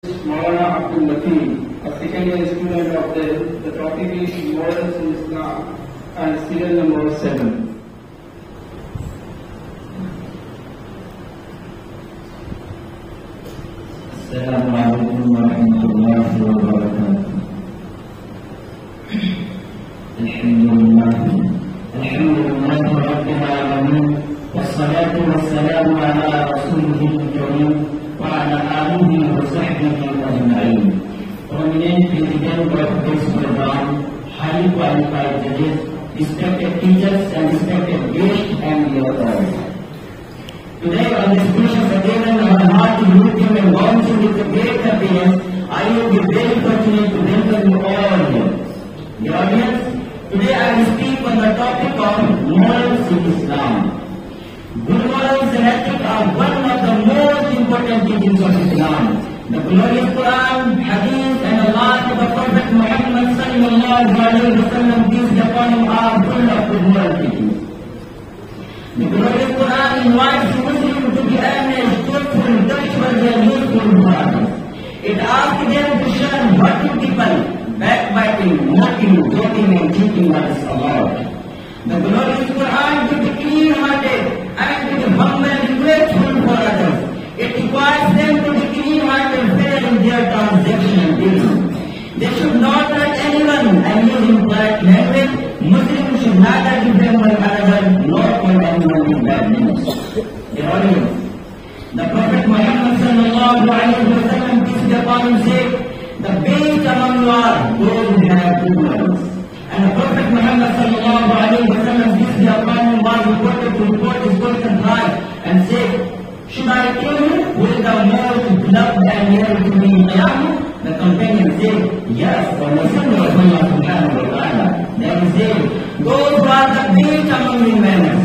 Maulana Abdul Latif, a second year student of the topic is Morals in Islam and serial number 7. Assalamualaikum warahmatullahi wabarakatuh. Alhamdulillah rabbil alamin, wassalatu wassalamu ala rasulihil karim wa ala alihi wa sahbihi ajma'in. Prominent President of this program, highly qualified judges, respected teachers and respected guests and your all. Today on this special occasion, I have heart to meet you and welcome you with a great happiness. I will be very fortunate to welcome you all here. The audience, today I will speak on the topic of morals in Islam. Good morals and ethics are one of the most important teachings of Islam. The glorious Quran, Hadith and the life of the Prophet Muhammad sallallahu alaihi wasallam, peace be upon him, are full of good moral teachings. The glorious Quran invites Muslims to be earnest, truthful, trustworthy and useful morals. It asks them to shun hurting people, backbiting, mocking, joking and cheating what is allowed. The glorious Quran to be clean-hearted and to be humble and grateful for others. It requires them to be clean-hearted, fair in their transaction and dealing. They should not hurt anyone and use impolite language. Muslims should neither defend one another nor call anyone with bad names. The audience, the Prophet Muhammad sallallahu alaihi wasallam, peace be upon him, said, the best among you are those who have good morals. And the Prophet Muhammad sallallahu alaihi wasallam, peace be upon him, was reported to report his person right and said, should I kill him? Who is the most beloved and near to me in Qiyamah? The companion said, yes, for Messenger of Allah subhanahu wa ta'ala. Then he said, those who are the best among you manners.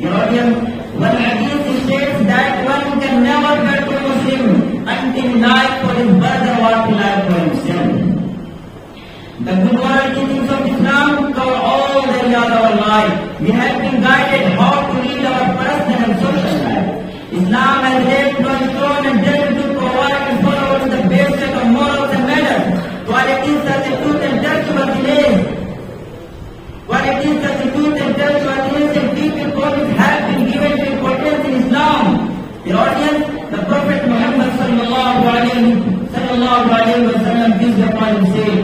The audience, one hadith states that one can never hurt a Muslim until life for his brother or to life for himself. The good moral teachings of Islam cover all areas of our life. We have been guided how to lead our personal and social life. Islam has laid no stone and dealt to provide and follow the basic of morals and manners. Qualities such as truth and trustworthiness. Qualities such as truth and trustworthiness and deep importance have been given to importance in Islam. The audience, the Prophet Muhammad sallallahu alaihi wasallam, peace be upon him, said,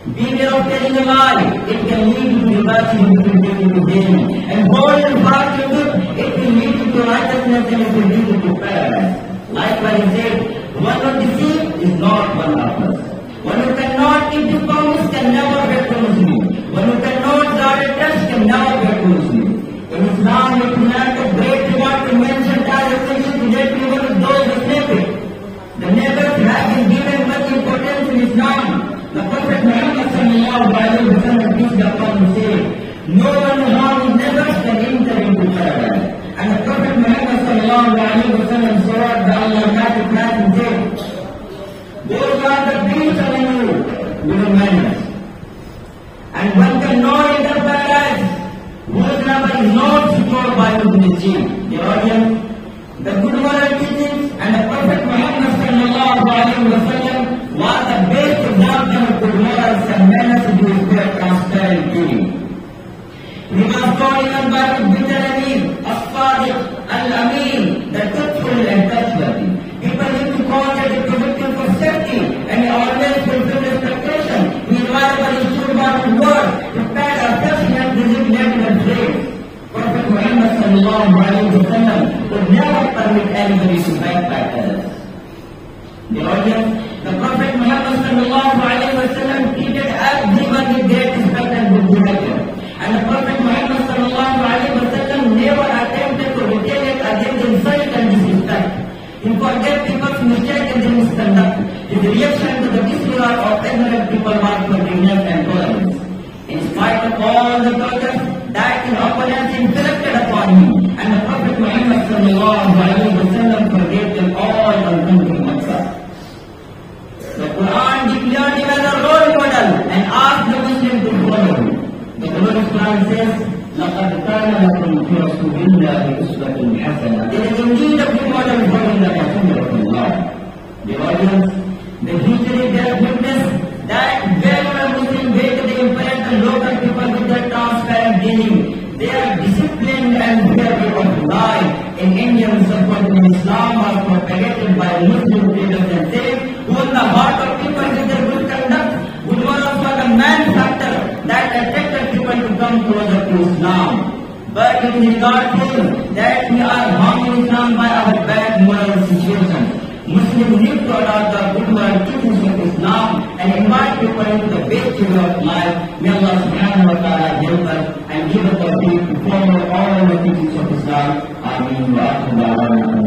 beware of telling a lie, it can lead you to reversing between and holding fast to good, it will lead you to righteousness and it will lead you to paradise. Likewise, he said, one who deceives is not one of us. One who cannot keep his promise can never get to Muslim. One who cannot guard a trust can never get to Muslim. In Islam, it is not a great reward to mention as essential to get people of those who slave it. The neighbors have been given much importance in Islam. The Prophet Muhammad sallallahu alaihi wasallam, peace be upon him, said, no one who harms neighbors can enter into paradise. And the Prophet Muhammad sallallahu alaihi wasallam said, the Almighty Christ and said, those are the beasts among you, good manners. And one cannot enter paradise whose number is not secured by his mischief. The audience, the good moral teachings and the Prophet Muhammad sallallahu alaihi wasallam was the best example of good morals and manners to his great transparent duty. We must call him by the bitter Ameen, As-Sadiq, Al-Ameen, the truthful and trustworthy. People need to call that a predictive for safety and he always fulfill expectation. He reliable is true about his word, prepared affection and designated and praise. Prophet Muhammad sallallahu alaihi wasallam would never permit anybody to backbite others. The audience, the Prophet Muhammad sallallahu alaihi wasallam treated everyone with great respect and good behavior. And the Prophet Muhammad sallallahu alaihi wasallam never attempted to retaliate against insult and disrespect. He forgave people's mistakes and misconduct. His reaction to the disregard of ignorant people was forgiveness and tolerance. In spite of all the tortures that his opponents inflicted upon him, and the Prophet Muhammad sallallahu alaihi wasallam forgave them all on him himself. The Quran declared him as a role model and asked the Muslim to follow him. The glorious Quran says, لَقَدْ كَانَ لَكُمْ فِي رَسُولِ اللَّهِ أُسْوَةٌ حَسَنَةٌ. It is indeed a good model for the Messenger of Allah. The audience, the history they have witnessed that wherever Muslim way to the impact the local people with their transparent dealing, they are disciplined and fearful of life. In India, supported in Islam are propagated by Muslim leaders and saints who in the heart of people with their good conduct would one of the main factor that attracted people to come closer to Islam. But it is regardful that we are harming Islam by our bad moral situation. Muslims need to adopt the good moral teachings of Islam and invite people into the best way of life. May Allah subhanahu wa ta'ala help us and give us the ability to follow all the teachings of Islam. Ameen wa